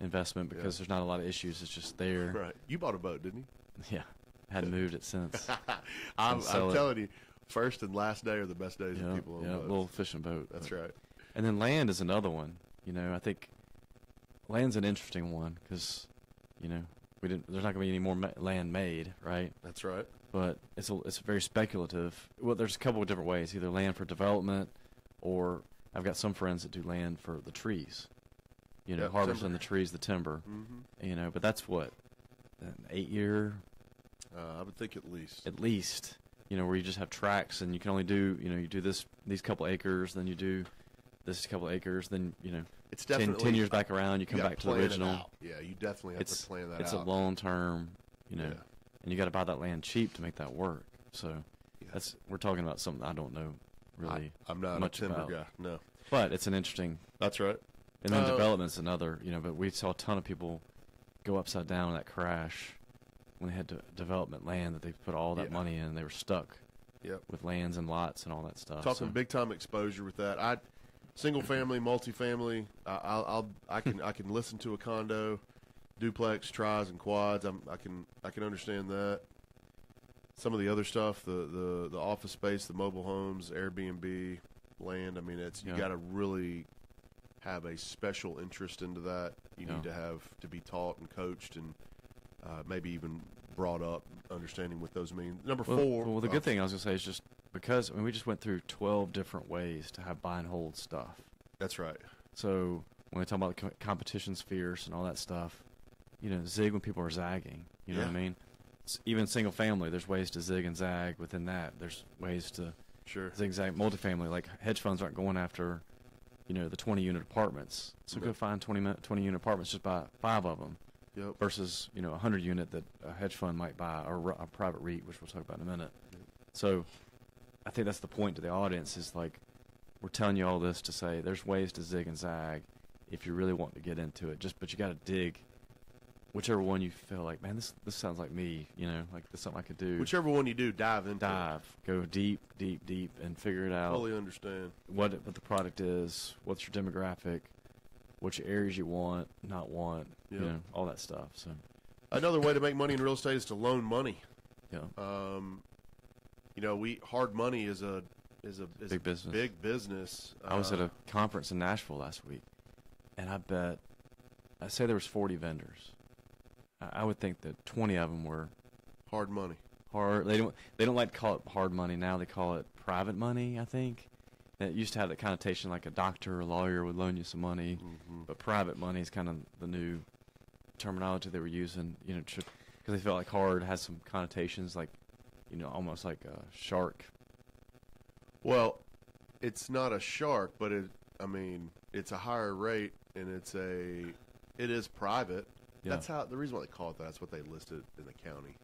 investment because there's not a lot of issues. It's just there. Right. You bought a boat, didn't you? Yeah. Hadn't moved it since. I'm telling you, first and last day are the best days of people on boats. Little fishing boat. That's right. And then land is another one. I think land's an interesting one because, there's not going to be any more land made, right? That's right. But it's very speculative. Well, there's a couple of different ways: either land for development, or I've got some friends that do land for the trees. Harvesting the trees, the timber. Mm-hmm. But that's what, an 8-year. I would think at least. At least, where you just have tracts, and you can only do, you do these couple acres, then you do this couple acres, then it's definitely 10 years back around, you come back to the original. Yeah, you definitely have to plan that out. It's a long term, and you got to buy that land cheap to make that work. So we're talking about something I don't know really. I'm not much a timber about. guy. No, but it's an interesting. That's right. And then development's another. But we saw a ton of people go upside down in that crash when they had development land that they put all that money in. They were stuck. With lands and lots and all that stuff. Talking big time exposure with that. Single family, multifamily. I can listen to a condo, duplex, tris, and quads. I can understand that. Some of the other stuff, the office space, the mobile homes, Airbnb, land. I mean, you got to really have a special interest into that. You need to be taught and coached and maybe even brought up understanding what those mean. Number 4. Well, the good thing I was going to say is just because we just went through 12 different ways to have buy and hold stuff. That's right. So when we talk about the competition's fierce and all that stuff, zig when people are zagging. You know what I mean? Even single family, there's ways to zig and zag within that. There's ways to zigzag multifamily. Like hedge funds aren't going after, the 20-unit apartments. So go find 20-unit apartments, just buy 5 of them. Yep. Versus, a 100-unit that a hedge fund might buy, or a private REIT, which we'll talk about in a minute. Yep. So I think that's the point to the audience is like we're telling you all this to say there's ways to zig and zag if you really want to get into it. But you got to dig whichever one you feel like, man, this sounds like me, like this is something I could do. Whichever one you do, dive into it. Go deep, and figure it out. Fully understand what the product is, what's your demographic, which areas you want, not want, all that stuff. So another way to make money in real estate is to loan money. Yeah. Hard money is a big business. Big business. I was at a conference in Nashville last week, and I'd say there was 40 vendors. I would think that 20 of them were hard money. They don't like to call it hard money now. They call it private money, I think. It used to have that connotation like a doctor or a lawyer would loan you some money, but private money is kind of the new terminology they were using, because they felt like hard has some connotations like, almost like a shark. Well, it's not a shark, but it's a higher rate, and it is private. Yeah. That's the reason why they call it that. That's what they listed in the county,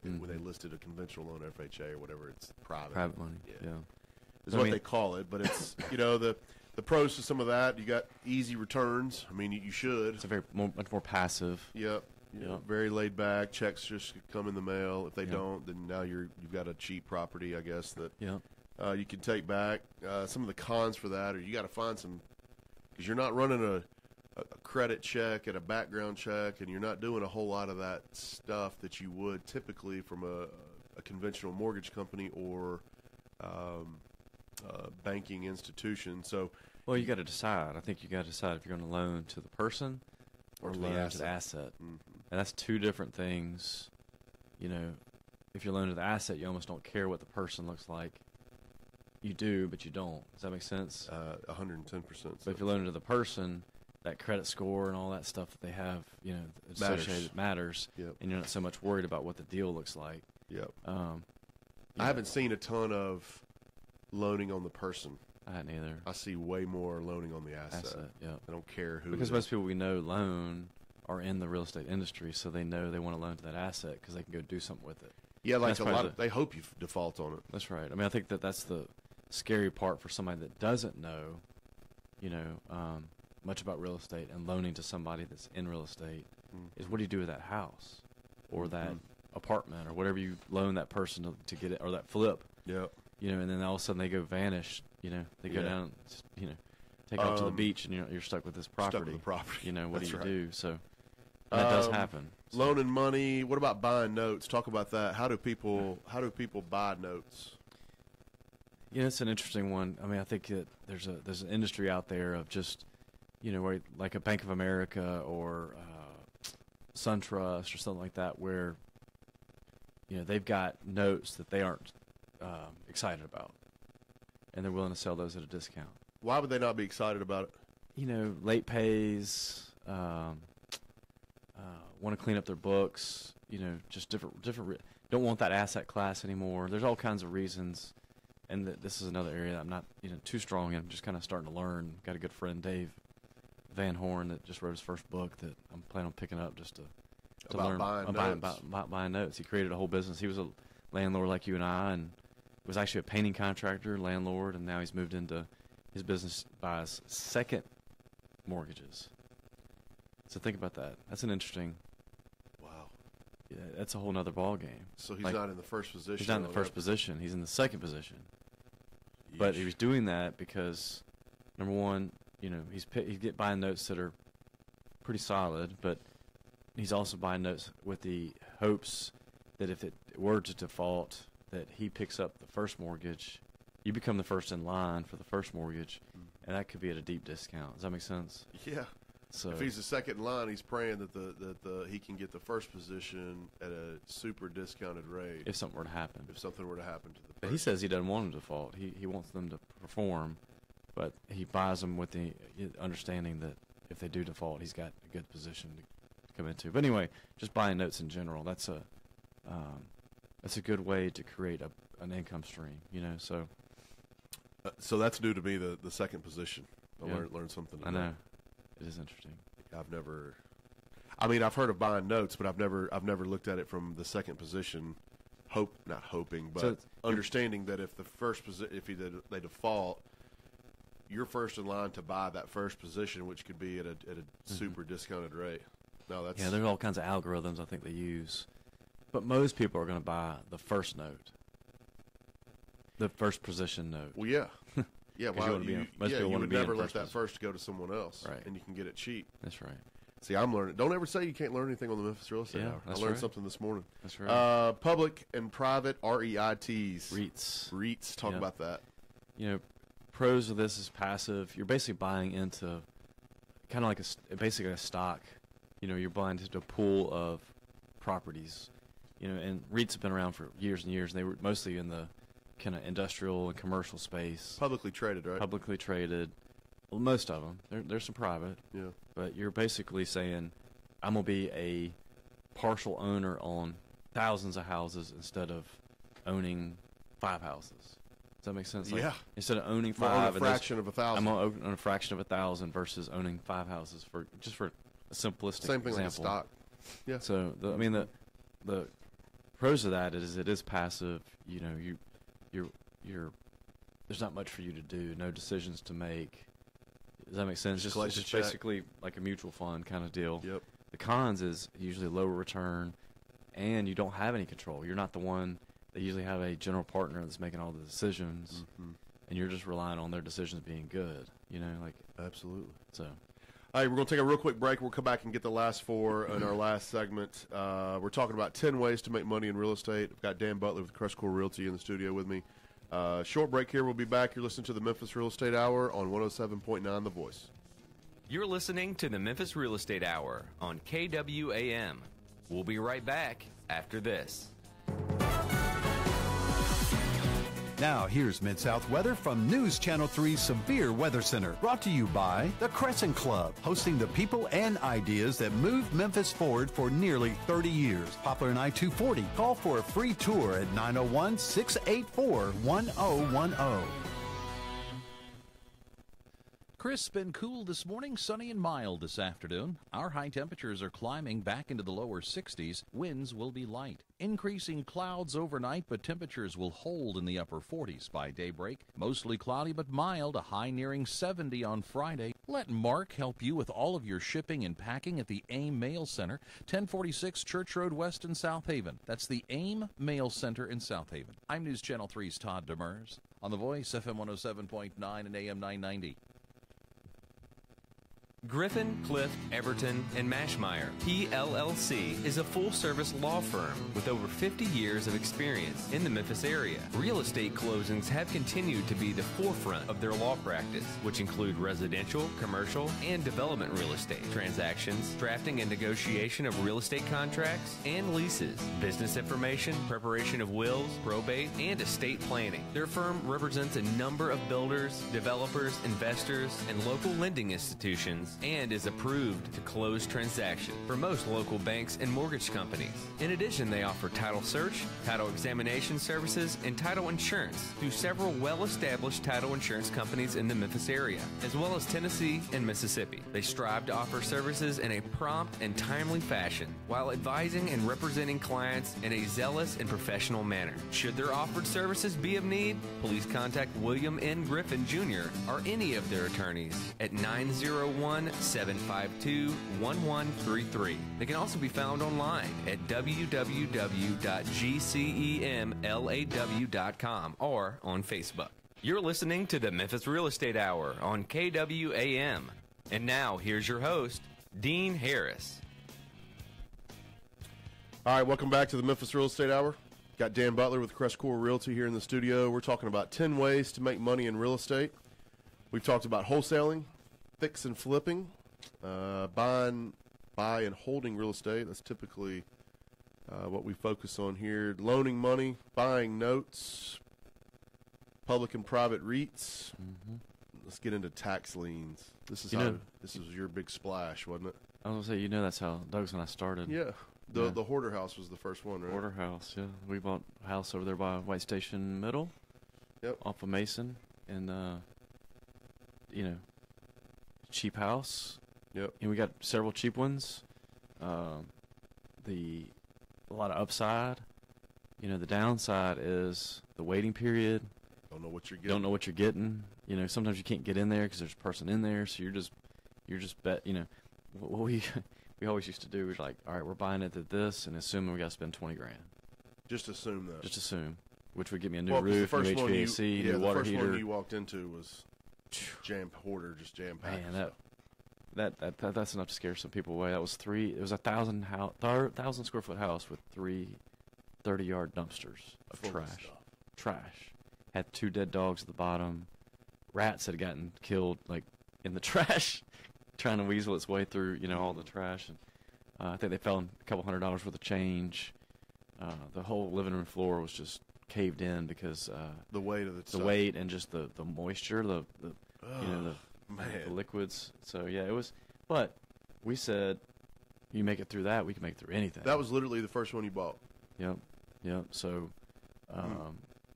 when they listed a conventional loan, FHA or whatever, it's private. Private money, yeah. Is what they call it, but it's the pros to some of that. You got easy returns. I mean, you should. It's much more passive. Yep. Very laid back. Checks just come in the mail. If they don't, then now you've got a cheap property, I guess that you can take back. Some of the cons for that are you got to find some because you're not running a credit check and a background check, and you're not doing a whole lot of that stuff that you would typically from a conventional mortgage company or banking institution. So, well, you got to decide. I think you got to decide if you're going to loan to the person or loan to the asset, and that's two different things. If you're loaning to the asset, you almost don't care what the person looks like. You do, but you don't. Does that make sense? 110%. But if you're loaning to the person, that credit score and all that stuff that they have, associated matters, Yep. and you're not so much worried about what the deal looks like. Yep. I haven't seen a ton of loaning on the person. I hadn't either. I see way more loaning on the asset. Yeah. I don't care who. Because most people we know loan are in the real estate industry, so they know they want to loan to that asset because they can go do something with it. Yeah, like a lot of, they hope you default on it. That's right. I mean, I think that's the scary part for somebody that doesn't know, much about real estate and loaning to somebody that's in real estate is what do you do with that house or that apartment or whatever you loan that person to get it, or that flip. Yep. And then all of a sudden they go vanish. They go down. Take off to the beach, and you're stuck with this property. Stuck with the property. What That's do you right. do? So that does happen. So. Loaning money. What about buying notes? Talk about that. How do people buy notes? It's an interesting one. I mean, I think that there's an industry out there of just, where like a Bank of America or SunTrust or something like that, where they've got notes that they aren't excited about, and they're willing to sell those at a discount. Why would they not be excited about it? Late pays, want to clean up their books, just different. Don't want that asset class anymore. There's all kinds of reasons, and this is another area that I'm not too strong in. I'm just kind of starting to learn. Got a good friend, Dave Van Horn, that just wrote his first book that I'm planning on picking up just to learn about buying notes. He created a whole business. He was a landlord like you and I, and was actually a painting contractor, landlord, and now he's moved into his business, buys second mortgages. So think about that. That's an interesting. Wow. Yeah, that's a whole nother ball game. So he's not in the first position. He's not in the first position. He's in the second position. Yeesh. But he was doing that because, number one, he's buying notes that are pretty solid, but he's also buying notes with the hopes that if it were to default, that he picks up the first mortgage. You become the first in line for the first mortgage, and that could be at a deep discount. Does that make sense? Yeah. So if he's the second in line, he's praying that he can get the first position at a super discounted rate. If something were to happen. If something were to happen to the person. But he says he doesn't want them to default. He wants them to perform, but he buys them with the understanding that if they do default, he's got a good position to come into. But anyway, just buying notes in general, that's a good way to create an income stream, so. So that's new to me, the second position. I learned something. I know. It is interesting. I've heard of buying notes, but I've never looked at it from the second position. Not hoping, but understanding that if they default, you're first in line to buy that first position, which could be at a super discounted rate. No, that's there's all kinds of algorithms I think they use, but most people are going to buy the first note, the first position note. Well, yeah. Yeah, you would never let that first go to someone else, right? And you can get it cheap. That's right. See, I'm learning. Don't ever say you can't learn anything on the Memphis Real Estate Hour. I learned something this morning. That's right. Public and private REITs. REITs. Talk about that. Pros of this is passive. You're basically buying into kind of like basically a stock. You're buying into a pool of properties. And REITs have been around for years and years. And they were mostly in the kind of industrial and commercial space. Publicly traded, right? Publicly traded. Well, most of them. There's some private. Yeah. But you're basically saying, I'm going to be a partial owner on thousands of houses instead of owning 5 houses. Does that make sense? Yeah. Instead of owning 5, a fraction of 1,000. I'm going to own a fraction of 1,000 versus owning 5 houses for a simplistic Same thing example. like a stock. Yeah. So the pros of that is it is passive. You're there's not much for you to do. No decisions to make. Does that make sense? It's just basically like a mutual fund kind of deal. Yep. The cons is usually lower return, and you don't have any control. You're not the one. They usually have a general partner that's making all the decisions, and you're just relying on their decisions being good. Absolutely. So. All right, we're going to take a real quick break. We'll come back and get the last 4 in our last segment. We're talking about 10 ways to make money in real estate. I've got Dan Butler with CrestCore Realty in the studio with me. Short break here. We'll be back. You're listening to the Memphis Real Estate Hour on 107.9 The Voice. You're listening to the Memphis Real Estate Hour on KWAM. We'll be right back after this. Now, here's Mid-South weather from News Channel 3 Severe Weather Center. Brought to you by the CrestCore Club, hosting the people and ideas that moved Memphis forward for nearly 30 years. Poplar and I-240. Call for a free tour at 901-684-1010. Crisp and cool this morning, sunny and mild this afternoon. Our high temperatures are climbing back into the lower 60s. Winds will be light. Increasing clouds overnight, but temperatures will hold in the upper 40s by daybreak. Mostly cloudy but mild, a high nearing 70 on Friday. Let Mark help you with all of your shipping and packing at the AIM Mail Center, 1046 Church Road West in South Haven. That's the AIM Mail Center in South Haven. I'm News Channel 3's Todd Demers on The Voice, FM 107.9 and AM 990. Griffin, Clift, Everton, and Mashmeyer, PLLC, is a full-service law firm with over 50 years of experience in the Memphis area. Real estate closings have continued to be the forefront of their law practice, which include residential, commercial, and development real estate transactions, drafting and negotiation of real estate contracts and leases, business information, preparation of wills, probate, and estate planning. Their firm represents a number of builders, developers, investors, and local lending institutions, and is approved to close transactions for most local banks and mortgage companies. In addition, they offer title search, title examination services, and title insurance through several well-established title insurance companies in the Memphis area, as well as Tennessee and Mississippi. They strive to offer services in a prompt and timely fashion while advising and representing clients in a zealous and professional manner. Should their offered services be of need, please contact William N. Griffin Jr. or any of their attorneys at 901-752-1133. They can also be found online at www.gcemlaw.com or on Facebook. You're listening to the Memphis Real Estate Hour on KWAM. And now, here's your host, Dean Harris. All right, welcome back to the Memphis Real Estate Hour. Got Dan Butler with CrestCore Realty here in the studio. We're talking about 10 ways to make money in real estate. We've talked about wholesaling, fix and flipping, buy and holding real estate. That's typically what we focus on here. Loaning money, buying notes, public and private REITs. Mm-hmm. Let's get into tax liens. This is your big splash, wasn't it? I was going to say, that's how Doug's and I started. Yeah. The Hoarder House was the first one, right? Hoarder House, yeah. We bought a house over there by White Station Middle. Yep. Off of Mason. And, cheap house. Yep. And we got several cheap ones. A lot of upside. The downside is the waiting period. Don't know what you're getting. Sometimes you can't get in there because there's a person in there, so you're just what we always used to do was like, all right, we're buying it at this and assuming we got to spend $20,000. Just assume that. Just assume, which would give me a new roof, new HVAC, new water heater. The first one you walked into was Hoarder, just jam packed. Man, that's enough to scare some people away. That was it was a 1,000 square foot house with 3 30-yard dumpsters of trash. Had 2 dead dogs at the bottom. Rats had gotten killed in the trash, trying to weasel its way through all the trash. And I think they found a couple $100 worth of change. The whole living room floor was just caved in because the weight of the weight and just the moisture, the liquids. So yeah, it was. But we said, you make it through that, we can make it through anything. That was literally the first one you bought. Yep. So,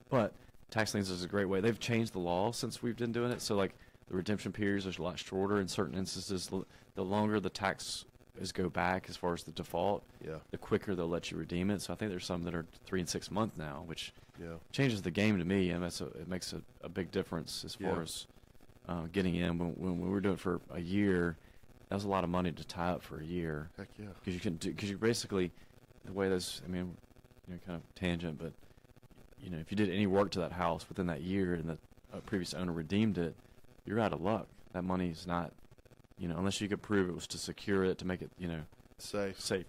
but tax liens is a great way. They've changed the law since we've been doing it. So the redemption periods are a lot shorter in certain instances. The longer the tax go back as far as the default, the quicker they'll let you redeem it. So I think there's some that are 3 and 6 months now, which changes the game to me, and it makes a big difference as far as getting in. When we were doing it for a year, that was a lot of money to tie up for a year. Heck yeah! Because you basically, the way those, kind of tangent, but if you did any work to that house within that year and the previous owner redeemed it, you're out of luck. That money's not, unless you could prove it was to secure it, to make it, safe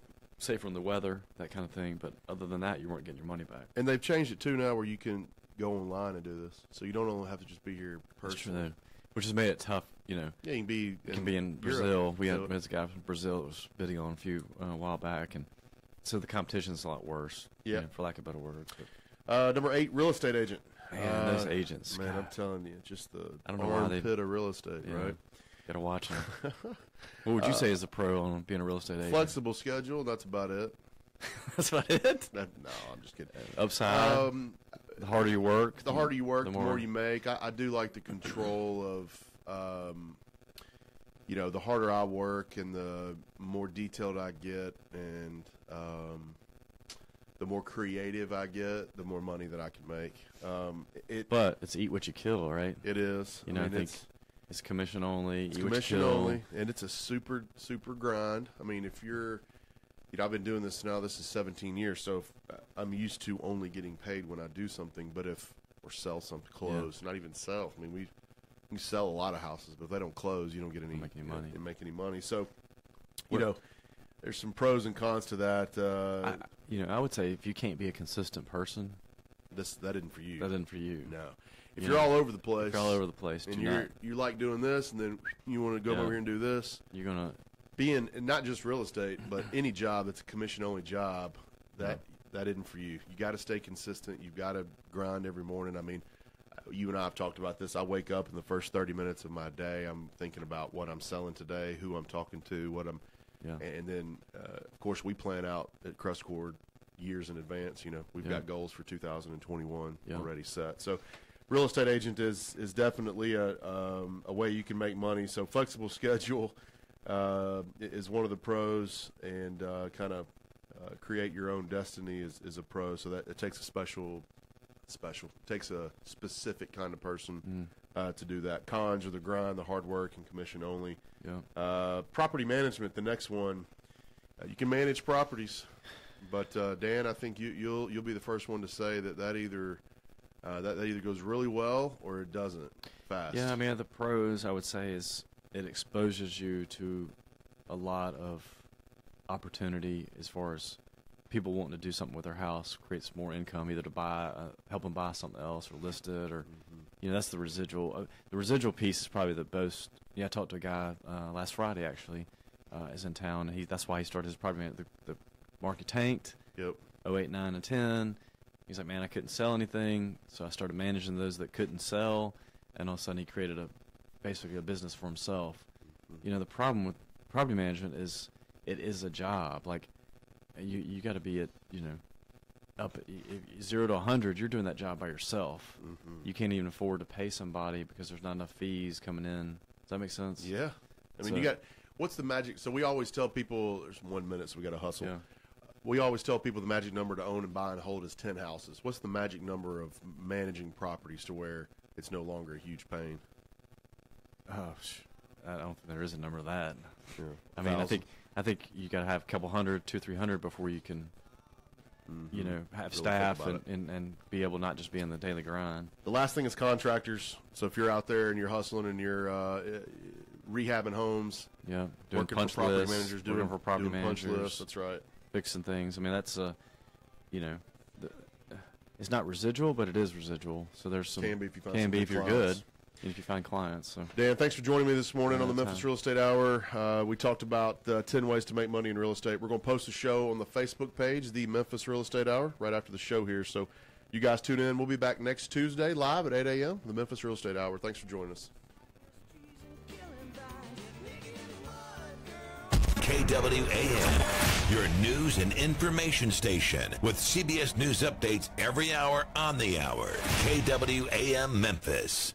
from the weather, that kind of thing. But other than that, you weren't getting your money back. And they've changed it too now, where you can go online and do this, so you don't only have to just be here personally. That's true, which has made it tough. Yeah, you can be in Brazil. We had a guy from Brazil that was bidding on a while back, and so the competition's a lot worse. Yeah, for lack of better words. Number 8, real estate agent. Man, those agents. Man, God. I'm telling you, just the I don't know why armpit of real estate, right? Got to watch them. What would you say is a pro on being a real estate agent? Flexible schedule, that's about it. That's about it? No, I'm just kidding. Upside, the harder you work. The harder you work, the more you make. I do like the control of, the harder I work and the more detailed I get and the more creative I get, the more money that I can make. But it's eat what you kill, right? It is. I think it's commission only. It's commission only, and it's a super, super grind. I mean, if you're, I've been doing this now. This is 17 years, so I'm used to only getting paid when I do something. But or sell something, close, not even sell. I mean, we sell a lot of houses, but if they don't close, you don't get any money. You make any money. So, there's some pros and cons to that. I would say if you can't be a consistent person, that isn't for you. That isn't for you. No. If you're all over the place, if you're all over the place, and you like doing this, and then you want to go over here and do this, you're gonna be in not just real estate, but any job that's a commission only job. That isn't for you. You got to stay consistent. You've got to grind every morning. I mean, you and I have talked about this. I wake up in the first 30 minutes of my day, I'm thinking about what I'm selling today, who I'm talking to, and then of course we plan out at CrestCore years in advance. We've got goals for 2021 already set. So. Real estate agent is definitely a way you can make money. So flexible schedule is one of the pros, and kind of create your own destiny is a pro. So that it takes takes a specific kind of person to do that. Cons are the grind, the hard work, and commission only. Property management, the next one. You can manage properties, but Dan, I think you'll be the first one to say that either. That either goes really well or it doesn't fast. Yeah, I mean, the pros, I would say, is it exposes you to a lot of opportunity as far as people wanting to do something with their house, creates more income, either to help them buy something else or list it, or, that's the residual. The residual piece is probably the most. I talked to a guy last Friday, actually, is in town, and that's why he started his property management. The market tanked. Yep. 08, 9, and 10. He's like, man, I couldn't sell anything, so I started managing those that couldn't sell, and all of a sudden he created basically a business for himself. The problem with property management is it is a job. Like, you got to be at, up at 0 to 100, you're doing that job by yourself. You can't even afford to pay somebody because there's not enough fees coming in. Does that make sense? Yeah. I mean, what's the magic? So we always tell people, there's 1 minute, so we got to hustle. Yeah. We always tell people the magic number to own and buy and hold is 10 houses. What's the magic number of managing properties to where it's no longer a huge pain? Oh, I don't think there is a number of that. Yeah. I mean, I think you got to have a couple hundred, 200-300 before you can, have staff and be able to not just be in the daily grind. The last thing is contractors. So if you're out there and you're hustling and you're rehabbing homes, doing working punch for property lists, managers, doing for property managers, punch lists. That's right. Fixing things. I mean, that's it's not residual, but it is residual. So there's some can be if you find can be if you're clients. good, and if you find clients. So Dan, thanks for joining me this morning on the Memphis Real Estate Hour. We talked about 10 ways to make money in real estate. We're going to post a show on the Facebook page, the Memphis Real Estate Hour, right after the show here. So you guys tune in. We'll be back next Tuesday live at 8 a.m. the Memphis Real Estate Hour. Thanks for joining us. KWAM, your news and information station with CBS News updates every hour on the hour. KWAM Memphis.